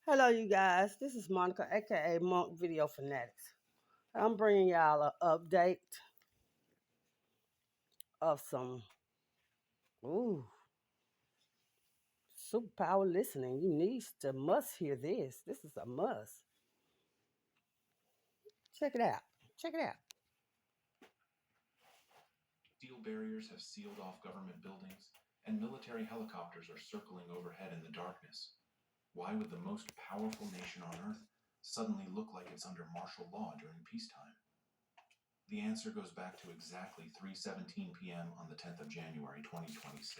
Hello, you guys. This is Monica, aka Monk Video Fanatics. I'm bringing y'all an update of some ooh superpower listening. You need to must hear this. This is a must. Check it out. Check it out. Steel barriers have sealed off government buildings, and military helicopters are circling overhead in the darkness. Why would the most powerful nation on Earth suddenly look like it's under martial law during peacetime? The answer goes back to exactly 3:17 p.m. on the 10th of January 2026.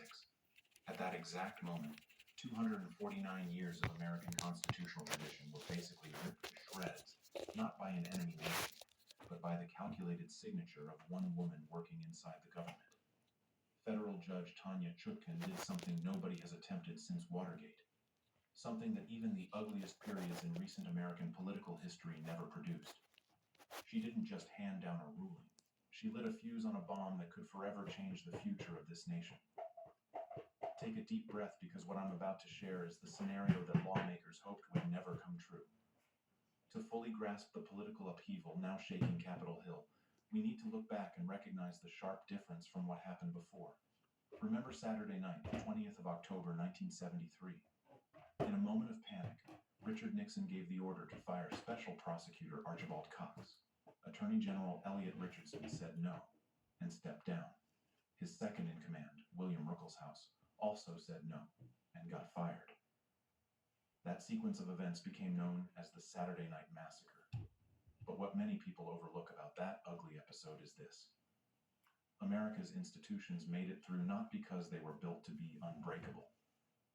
At that exact moment, 249 years of American constitutional tradition were basically ripped to shreds, not by an enemy nation, but by the calculated signature of one woman working inside the government. Federal Judge Tanya Chutkan did something nobody has attempted since Watergate, something that even the ugliest periods in recent American political history never produced. She didn't just hand down a ruling, she lit a fuse on a bomb that could forever change the future of this nation. Take a deep breath because what I'm about to share is the scenario that lawmakers hoped would never come true. To fully grasp the political upheaval now shaking Capitol Hill, we need to look back and recognize the sharp difference from what happened before. Remember Saturday night, the 20th of October, 1973. In a moment of panic, Richard Nixon gave the order to fire Special Prosecutor Archibald Cox. Attorney General Elliot Richardson said no and stepped down. His second in command, William Ruckelshaus, also said no and got fired. That sequence of events became known as the Saturday Night Massacre. But what many people overlook about that ugly episode is this: America's institutions made it through not because they were built to be unbreakable,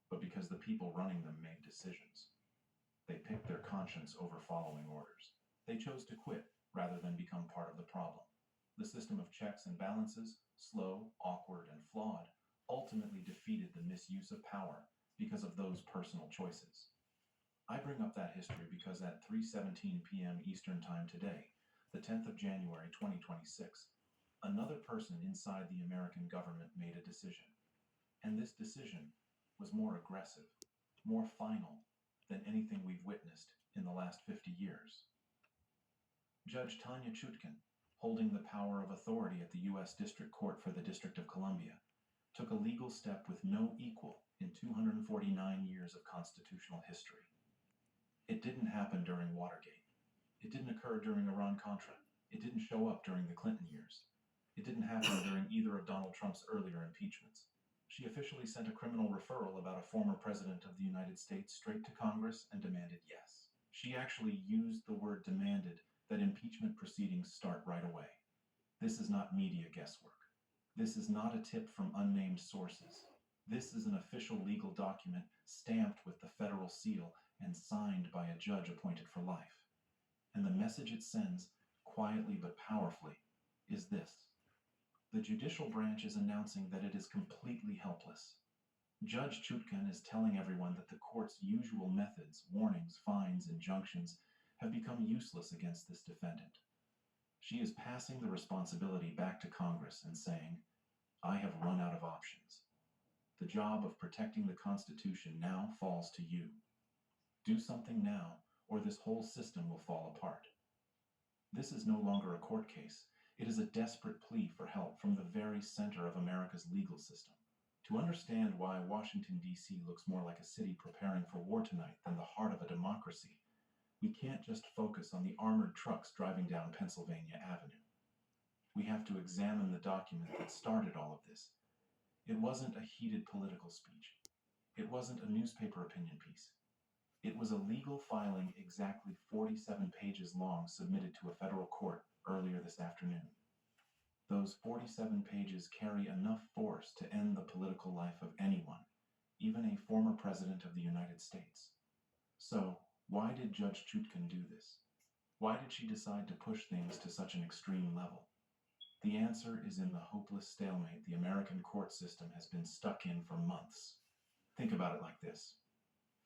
but because the people running them made decisions. They picked their conscience over following orders. They chose to quit rather than become part of the problem. The system of checks and balances, slow, awkward, and flawed, ultimately defeated the misuse of power because of those personal choices. I bring up that history because at 3:17 p.m. Eastern Time today, the 10th of January 2026, another person inside the American government made a decision. And this decision was more aggressive, more final than anything we've witnessed in the last 50 years. Judge Tanya Chutkan, holding the power of authority at the U.S. District Court for the District of Columbia, took a legal step with no equal in 249 years of constitutional history. It didn't happen during Watergate. It didn't occur during Iran-Contra. It didn't show up during the Clinton years. It didn't happen during either of Donald Trump's earlier impeachments. She officially sent a criminal referral about a former president of the United States straight to Congress and demanded yes. She actually used the word demanded that impeachment proceedings start right away. This is not media guesswork. This is not a tip from unnamed sources. This is an official legal document stamped with the federal seal and signed by a judge appointed for life. And the message it sends, quietly but powerfully, is this: the judicial branch is announcing that it is completely helpless. Judge Chutkan is telling everyone that the court's usual methods, warnings, fines, injunctions, have become useless against this defendant. She is passing the responsibility back to Congress and saying, I have run out of options. The job of protecting the Constitution now falls to you. Do something now, or this whole system will fall apart. This is no longer a court case. It is a desperate plea for help from the very center of America's legal system. To understand why Washington, D.C. looks more like a city preparing for war tonight than the heart of a democracy, we can't just focus on the armored trucks driving down Pennsylvania Avenue. We have to examine the document that started all of this. It wasn't a heated political speech. It wasn't a newspaper opinion piece. It was a legal filing exactly 47 pages long submitted to a federal court earlier this afternoon. Those 47 pages carry enough force to end the political life of anyone, even a former president of the United States. So, why did Judge Chutkan do this? Why did she decide to push things to such an extreme level? The answer is in the hopeless stalemate the American court system has been stuck in for months. Think about it like this.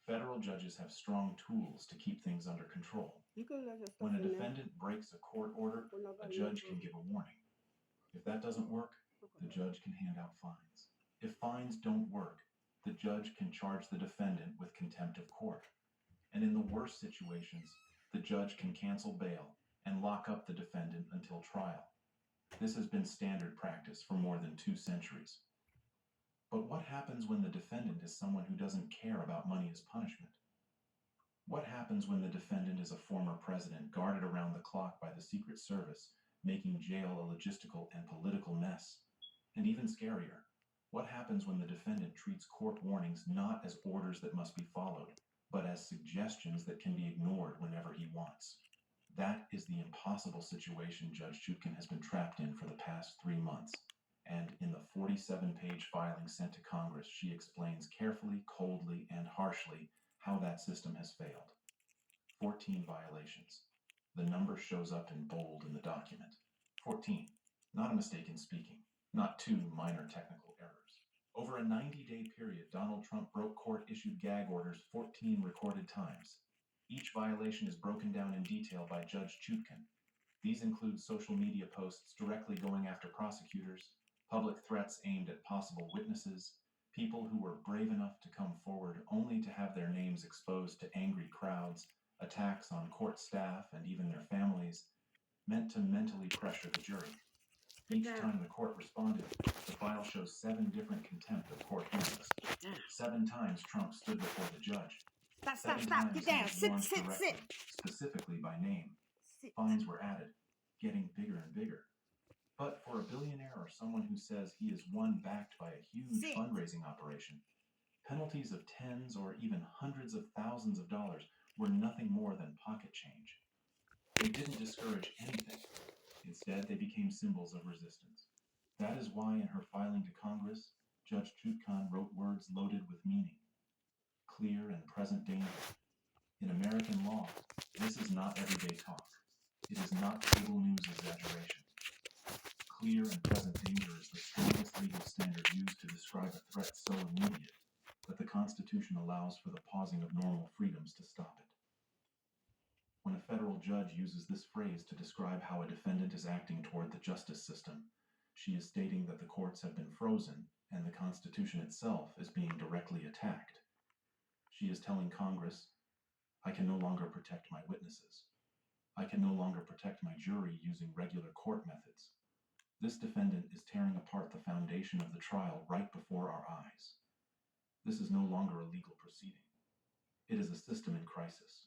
Federal judges have strong tools to keep things under control. You can let your stuff When a in there. defendant breaks a court order, We're not a gonna use judge it. can give a warning. If that doesn't work, the judge can hand out fines. If fines don't work, the judge can charge the defendant with contempt of court. And in the worst situations, the judge can cancel bail and lock up the defendant until trial. This has been standard practice for more than 2 centuries. But what happens when the defendant is someone who doesn't care about money as punishment? What happens when the defendant is a former president guarded around the clock by the Secret Service, making jail a logistical and political mess? And even scarier, what happens when the defendant treats court warnings not as orders that must be followed, but as suggestions that can be ignored whenever he wants? That is the impossible situation Judge Chutkan has been trapped in for the past 3 months. And in the 47-page filing sent to Congress, she explains carefully, coldly, and harshly how that system has failed. 14 violations. The number shows up in bold in the document. 14. Not a mistake in speaking. Not 2 minor technical errors. Over a 90-day period, Donald Trump broke court-issued gag orders 14 recorded times. Each violation is broken down in detail by Judge Chutkan. These include social media posts directly going after prosecutors, public threats aimed at possible witnesses, people who were brave enough to come forward only to have their names exposed to angry crowds, attacks on court staff and even their families, meant to mentally pressure the jury. Each time the court responded, the file shows 7 different contempt of court hearings. 7 times Trump stood before the judge. Stop. 7 times Get down. he was warned Sit. directly, specifically by name. Sit. Fines were added, getting bigger and bigger. But for a billionaire or someone who says he is one backed by a huge fundraising operation, penalties of tens or even hundreds of thousands of dollars were nothing more than pocket change. They didn't discourage anything. Instead, they became symbols of resistance. That is why in her filing to Congress, Judge Chutkan wrote words loaded with meaning. Clear and present danger. In American law, this is not everyday talk. It is not cable news exaggeration. Clear and present danger is the strongest legal standard used to describe a threat so immediate that the Constitution allows for the pausing of normal freedoms to stop it. When a federal judge uses this phrase to describe how a defendant is acting toward the justice system, she is stating that the courts have been frozen and the Constitution itself is being directly attacked. She is telling Congress, I can no longer protect my witnesses. I can no longer protect my jury using regular court methods. This defendant is tearing apart the foundation of the trial right before our eyes. This is no longer a legal proceeding. It is a system in crisis.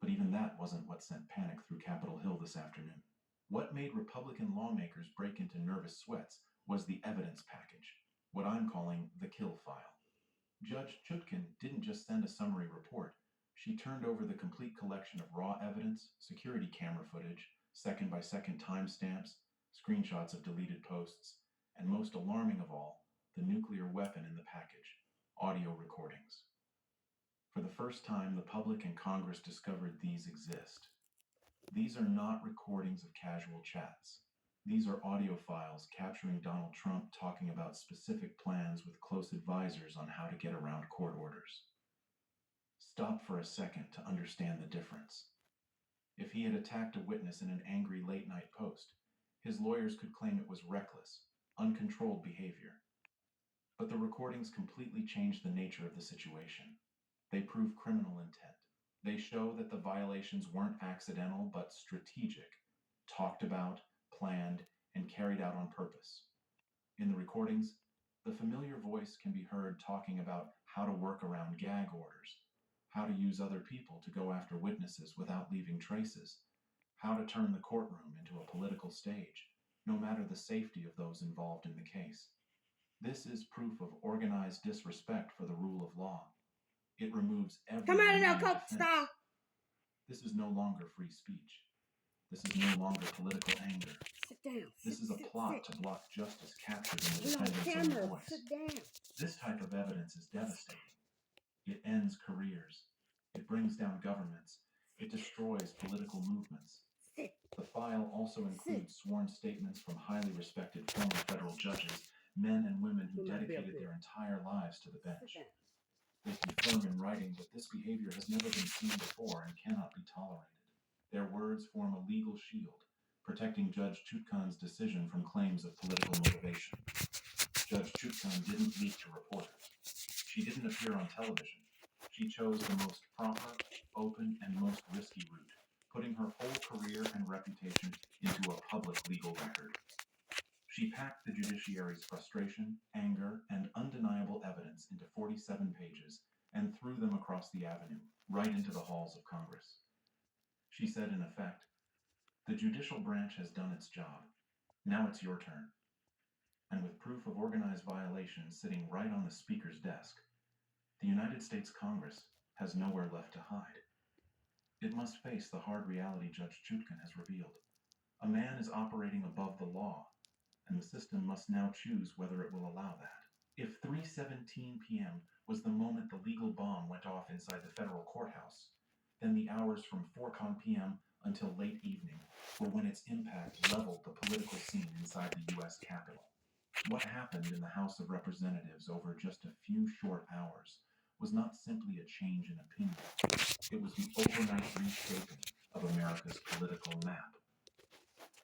But even that wasn't what sent panic through Capitol Hill this afternoon. What made Republican lawmakers break into nervous sweats was the evidence package, what I'm calling the kill file. Judge Chutkan didn't just send a summary report. She turned over the complete collection of raw evidence, security camera footage, second-by-second timestamps, screenshots of deleted posts, and most alarming of all, the nuclear weapon in the package, audio recordings. For the first time, the public and Congress discovered these exist. These are not recordings of casual chats. These are audio files capturing Donald Trump talking about specific plans with close advisors on how to get around court orders. Stop for a second to understand the difference. If he had attacked a witness in an angry late-night post, his lawyers could claim it was reckless, uncontrolled behavior. But the recordings completely changed the nature of the situation. They prove criminal intent. They show that the violations weren't accidental but strategic, talked about, planned, and carried out on purpose. In the recordings, the familiar voice can be heard talking about how to work around gag orders, how to use other people to go after witnesses without leaving traces, how to turn the courtroom into a political stage, no matter the safety of those involved in the case. This is proof of organized disrespect for the rule of law. It removes every Come out of there, remaining Coke defense. Star. This is no longer free speech. This is no longer political anger. Sit down. This is a plot to block justice captured in the We're on defendant's camera. own voice. Sit down. This type of evidence is devastating. It ends careers. It brings down governments. It destroys political movements. Sit. The file also includes sworn statements from highly respected former federal judges, men and women who dedicated their entire lives to the bench. Sit down. They confirm in writing that this behavior has never been seen before and cannot be tolerated. Their words form a legal shield, protecting Judge Chutkan's decision from claims of political motivation. Judge Chutkan didn't leak to reporters. She didn't appear on television. She chose the most proper, open, and most risky route, putting her whole career and reputation into a public legal record. She packed the judiciary's frustration, anger, and undeniable evidence into 47 pages and threw them across the avenue, right into the halls of Congress. She said, in effect, "The judicial branch has done its job. Now it's your turn." And with proof of organized violations sitting right on the Speaker's desk, the United States Congress has nowhere left to hide. It must face the hard reality Judge Chutkan has revealed. A man is operating above the law, and the system must now choose whether it will allow that. If 3:17 p.m. was the moment the legal bomb went off inside the federal courthouse, then the hours from 4 p.m. until late evening were when its impact leveled the political scene inside the U.S. Capitol. What happened in the House of Representatives over just a few short hours was not simply a change in opinion. It was the overnight reshaping of America's political map.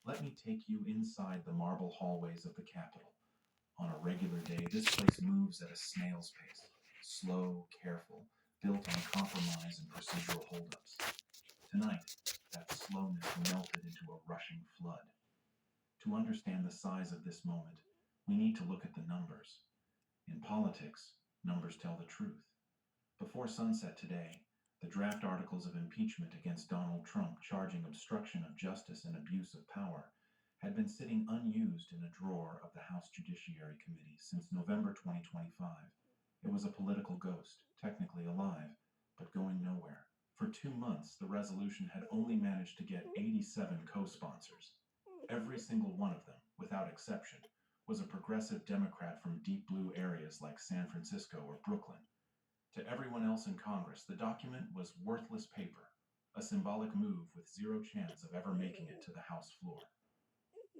Let me take you inside the marble hallways of the Capitol. On a regular day, this place moves at a snail's pace, slow, careful, built on compromise and procedural holdups. Tonight, that slowness melted into a rushing flood. To understand the size of this moment, we need to look at the numbers. In politics, numbers tell the truth. Before sunset today, the draft articles of impeachment against Donald Trump charging obstruction of justice and abuse of power had been sitting unused in a drawer of the House Judiciary Committee since November 2025. It was a political ghost, technically alive, but going nowhere. For 2 months, the resolution had only managed to get 87 co-sponsors. Every single one of them, without exception, was a progressive Democrat from deep blue areas like San Francisco or Brooklyn. To everyone else in Congress, the document was worthless paper, a symbolic move with zero chance of ever making it to the House floor.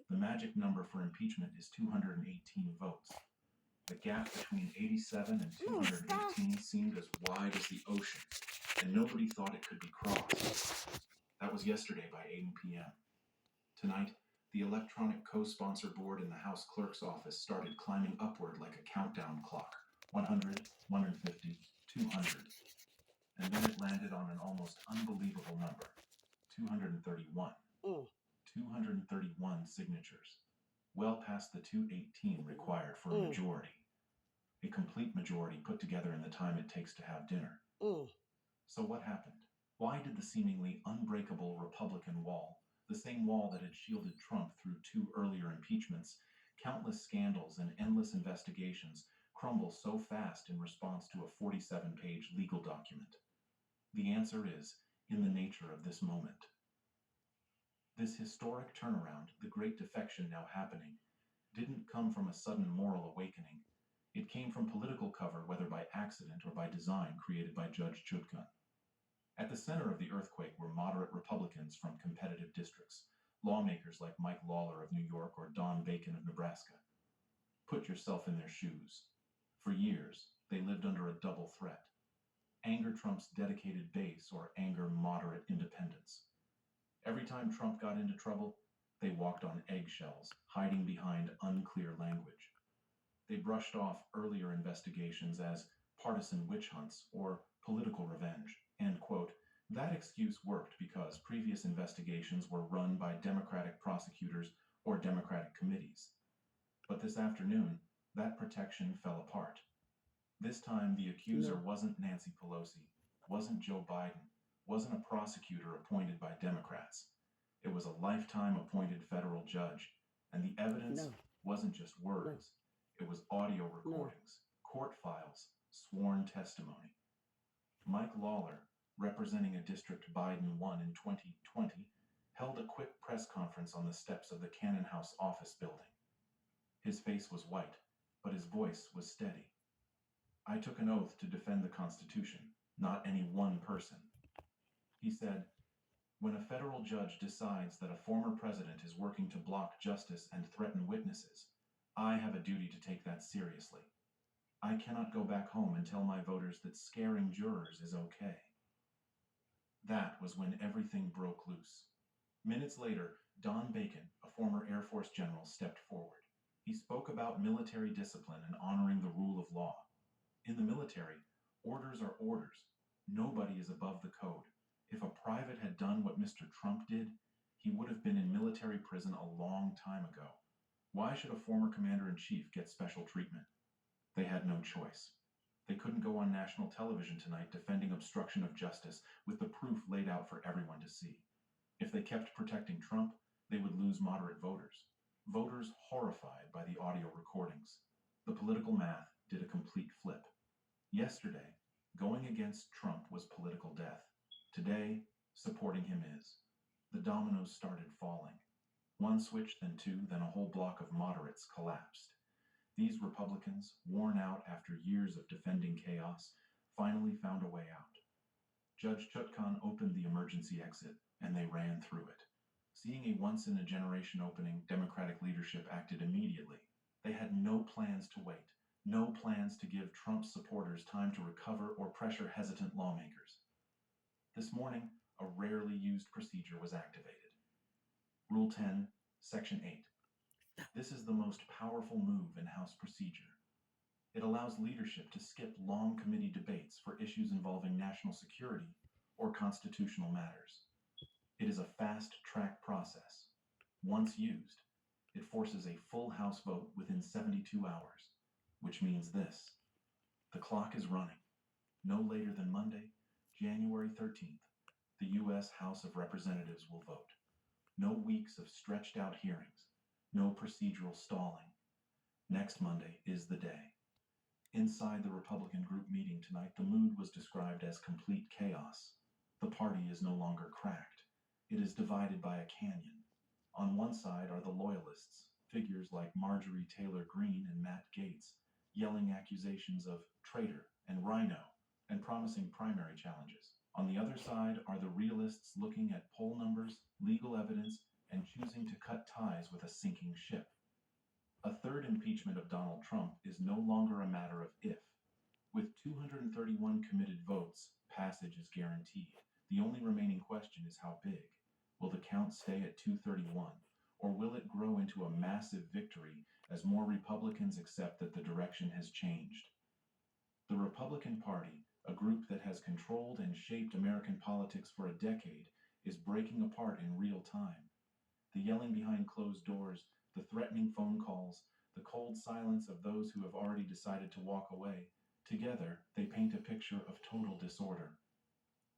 The magic number for impeachment is 218 votes. The gap between 87 and 218 seemed as wide as the ocean, and nobody thought it could be crossed. That was yesterday by 8 p.m. Tonight, the electronic co-sponsor board in the House Clerk's office started climbing upward like a countdown clock. 100, 150, 200. And then it landed on an almost unbelievable number, 231. 231 signatures, well past the 218 required for a majority. A complete majority put together in the time it takes to have dinner. So what happened? Why did the seemingly unbreakable Republican wall, the same wall that had shielded Trump through 2 earlier impeachments, countless scandals, and endless investigations, crumble so fast in response to a 47-page legal document? The answer is in the nature of this moment. This historic turnaround, the great defection now happening, didn't come from a sudden moral awakening. It came from political cover, whether by accident or by design, created by Judge Chutkan. At the center of the earthquake were moderate Republicans from competitive districts, lawmakers like Mike Lawler of New York or Don Bacon of Nebraska. Put yourself in their shoes. For years, they lived under a double threat: anger Trump's dedicated base or anger moderate independents. Every time Trump got into trouble, they walked on eggshells, hiding behind unclear language. They brushed off earlier investigations as partisan witch hunts or political revenge, and, quote, that excuse worked because previous investigations were run by Democratic prosecutors or Democratic committees. But this afternoon, that protection fell apart. This time, the accuser wasn't Nancy Pelosi, wasn't Joe Biden, wasn't a prosecutor appointed by Democrats. It was a lifetime appointed federal judge, and the evidence wasn't just words. It was audio recordings, court files, sworn testimony. Mike Lawler, representing a district Biden won in 2020, held a quick press conference on the steps of the Cannon House office building. His face was white, but his voice was steady. I took an oath to defend the Constitution, not any one person. He said, when a federal judge decides that a former president is working to block justice and threaten witnesses, I have a duty to take that seriously. I cannot go back home and tell my voters that scaring jurors is okay. That was when everything broke loose. Minutes later, Don Bacon, a former Air Force general, stepped forward. He spoke about military discipline and honoring the rule of law. In the military, orders are orders, Nobody is above the code. If a private had done what Mr. Trump did, he would have been in military prison a long time ago. Why should a former commander-in-chief get special treatment? They had no choice. They couldn't go on national television tonight defending obstruction of justice with the proof laid out for everyone to see. If they kept protecting Trump, they would lose moderate voters. Voters horrified by the audio recordings. The political math did a complete flip. Yesterday, going against Trump was political death. Today, supporting him is. The dominoes started falling. One switch, then two, then a whole block of moderates collapsed. These Republicans, worn out after years of defending chaos, finally found a way out. Judge Chutkan opened the emergency exit, and they ran through it. Seeing a once-in-a-generation opening, Democratic leadership acted immediately. They had no plans to wait, no plans to give Trump supporters time to recover or pressure hesitant lawmakers. This morning, a rarely used procedure was activated. Rule 10, Section 8. This is the most powerful move in House procedure. It allows leadership to skip long committee debates for issues involving national security or constitutional matters. It is a fast-track process. Once used, it forces a full House vote within 72 hours, which means this. The clock is running. No later than Monday, January 13th, the U.S. House of Representatives will vote. No weeks of stretched-out hearings. No procedural stalling. Next Monday is the day. Inside the Republican group meeting tonight, the mood was described as complete chaos. The party is no longer cracked. It is divided by a canyon. On one side are the loyalists, figures like Marjorie Taylor Greene and Matt Gaetz, yelling accusations of traitor and rhino and promising primary challenges. On the other side are the realists looking at poll numbers, legal evidence, and choosing to cut ties with a sinking ship. A third impeachment of Donald Trump is no longer a matter of if. With 231 committed votes, passage is guaranteed. The only remaining question is how big. Will the count stay at 231, or will it grow into a massive victory as more Republicans accept that the direction has changed? The Republican Party, a group that has controlled and shaped American politics for a decade, is breaking apart in real time. The yelling behind closed doors, the threatening phone calls, the cold silence of those who have already decided to walk away, together they paint a picture of total disorder.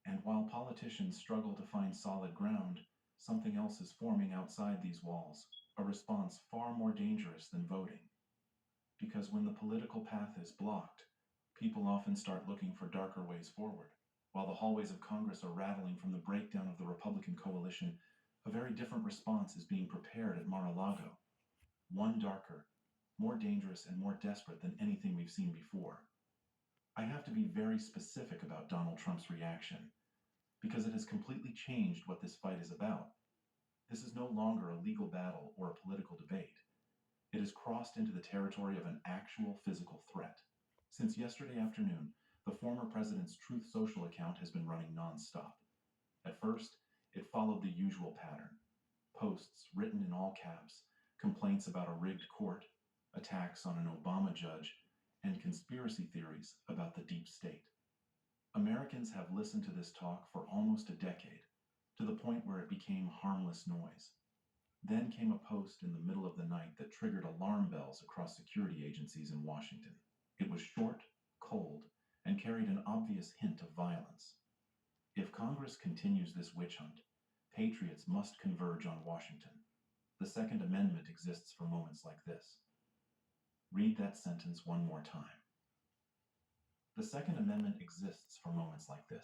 And while politicians struggle to find solid ground, something else is forming outside these walls, a response far more dangerous than voting. Because when the political path is blocked, people often start looking for darker ways forward. While the hallways of Congress are rattling from the breakdown of the Republican coalition, a very different response is being prepared at Mar-a-Lago. One darker, more dangerous, and more desperate than anything we've seen before. I have to be very specific about Donald Trump's reaction, because it has completely changed what this fight is about. This is no longer a legal battle or a political debate. It has crossed into the territory of an actual physical threat. Since yesterday afternoon, the former president's Truth Social account has been running nonstop. At first, it followed the usual pattern. Posts written in all caps, complaints about a rigged court, attacks on an Obama judge, and conspiracy theories about the deep state. Americans have listened to this talk for almost a decade, to the point where it became harmless noise. Then came a post in the middle of the night that triggered alarm bells across security agencies in Washington. It was short, cold, and carried an obvious hint of violence. If Congress continues this witch hunt, patriots must converge on Washington. The Second Amendment exists for moments like this. Read that sentence one more time. The Second Amendment exists for moments like this.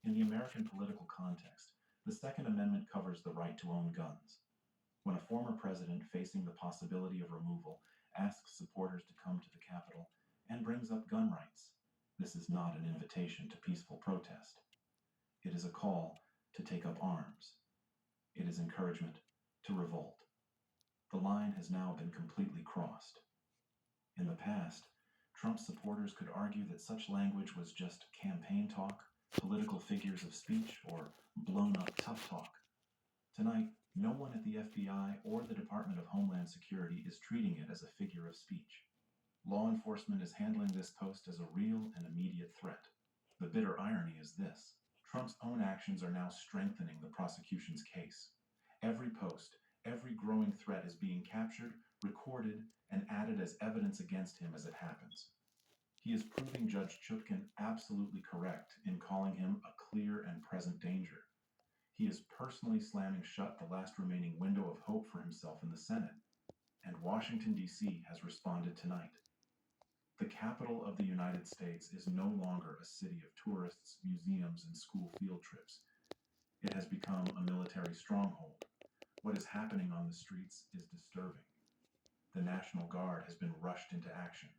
In the American political context, the Second Amendment covers the right to own guns. When a former president facing the possibility of removal asks supporters to come to the Capitol and brings up gun rights, this is not an invitation to peaceful protest. It is a call to take up arms. It is encouragement to revolt. The line has now been completely crossed. In the past, Trump supporters could argue that such language was just campaign talk, political figures of speech, or blown-up tough talk. Tonight, no one at the FBI or the Department of Homeland Security is treating it as a figure of speech. Law enforcement is handling this post as a real and immediate threat. The bitter irony is this: Trump's own actions are now strengthening the prosecution's case. Every post, every growing threat is being captured, recorded, and added as evidence against him as it happens. He is proving Judge Chutkan absolutely correct in calling him a clear and present danger. He is personally slamming shut the last remaining window of hope for himself in the Senate. And Washington, D.C. has responded tonight. The capital of the United States is no longer a city of tourists, museums, and school field trips. It has become a military stronghold. What is happening on the streets is disturbing. The National Guard has been rushed into action.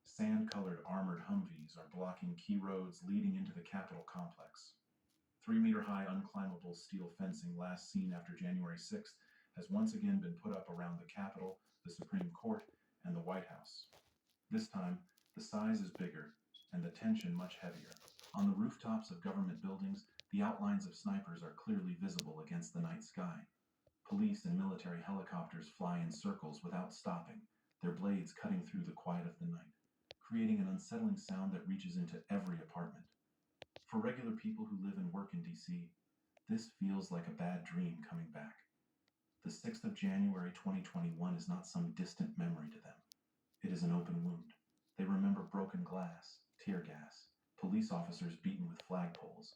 Sand-colored armored Humvees are blocking key roads leading into the Capitol complex. 3-meter-high unclimbable steel fencing last seen after January 6th has once again been put up around the Capitol, the Supreme Court, and the White House. This time, the size is bigger and the tension much heavier. On the rooftops of government buildings, the outlines of snipers are clearly visible against the night sky. Police and military helicopters fly in circles without stopping, their blades cutting through the quiet of the night, creating an unsettling sound that reaches into every apartment. For regular people who live and work in D.C., this feels like a bad dream coming back. The 6th of January 2021 is not some distant memory to them. It is an open wound. They remember broken glass, tear gas, police officers beaten with flagpoles.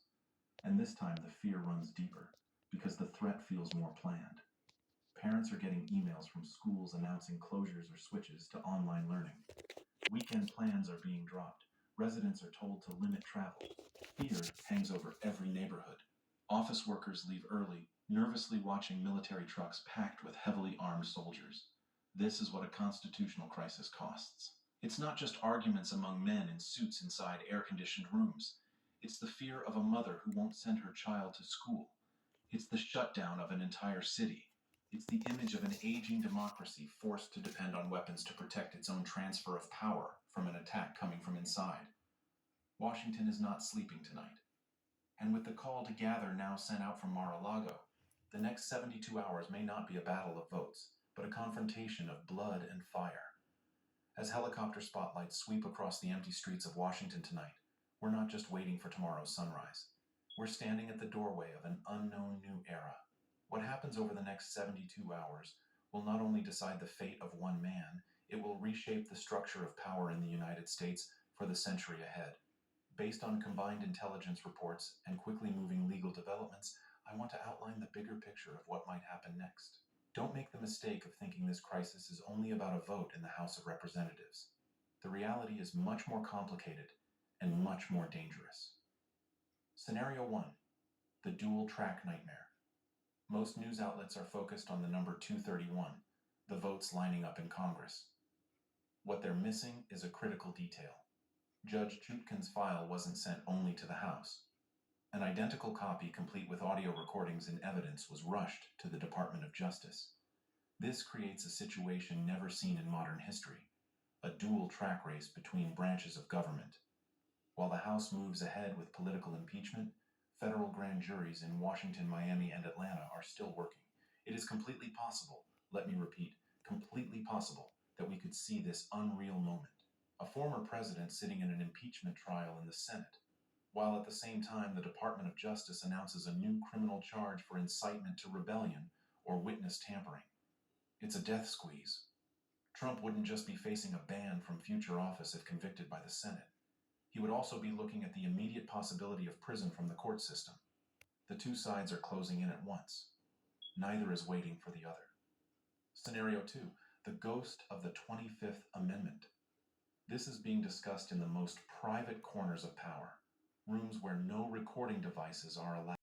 And this time the fear runs deeper, because the threat feels more planned. Parents are getting emails from schools announcing closures or switches to online learning. Weekend plans are being dropped. Residents are told to limit travel. Fear hangs over every neighborhood. Office workers leave early, nervously watching military trucks packed with heavily armed soldiers. This is what a constitutional crisis costs. It's not just arguments among men in suits inside air-conditioned rooms. It's the fear of a mother who won't send her child to school. It's the shutdown of an entire city. It's the image of an aging democracy forced to depend on weapons to protect its own transfer of power from an attack coming from inside. Washington is not sleeping tonight. And with the call to gather now sent out from Mar-a-Lago, the next 72 hours may not be a battle of votes, but a confrontation of blood and fire. As helicopter spotlights sweep across the empty streets of Washington tonight, we're not just waiting for tomorrow's sunrise. We're standing at the doorway of an unknown new era. What happens over the next 72 hours will not only decide the fate of one man, it will reshape the structure of power in the United States for the century ahead. Based on combined intelligence reports and quickly moving legal developments, I want to outline the bigger picture of what might happen next. Don't make the mistake of thinking this crisis is only about a vote in the House of Representatives. The reality is much more complicated and much more dangerous. Scenario 1. The dual-track nightmare. Most news outlets are focused on the number 231, the votes lining up in Congress. What they're missing is a critical detail. Judge Chutkan's file wasn't sent only to the House. An identical copy, complete with audio recordings and evidence, was rushed to the Department of Justice. This creates a situation never seen in modern history, a dual-track race between branches of government. While the House moves ahead with political impeachment, federal grand juries in Washington, Miami, and Atlanta are still working. It is completely possible, let me repeat, completely possible, that we could see this unreal moment. A former president sitting in an impeachment trial in the Senate, while at the same time the Department of Justice announces a new criminal charge for incitement to rebellion or witness tampering. It's a death squeeze. Trump wouldn't just be facing a ban from future office if convicted by the Senate. He would also be looking at the immediate possibility of prison from the court system. The two sides are closing in at once. Neither is waiting for the other. Scenario 2, the ghost of the 25th Amendment. This is being discussed in the most private corners of power, rooms where no recording devices are allowed.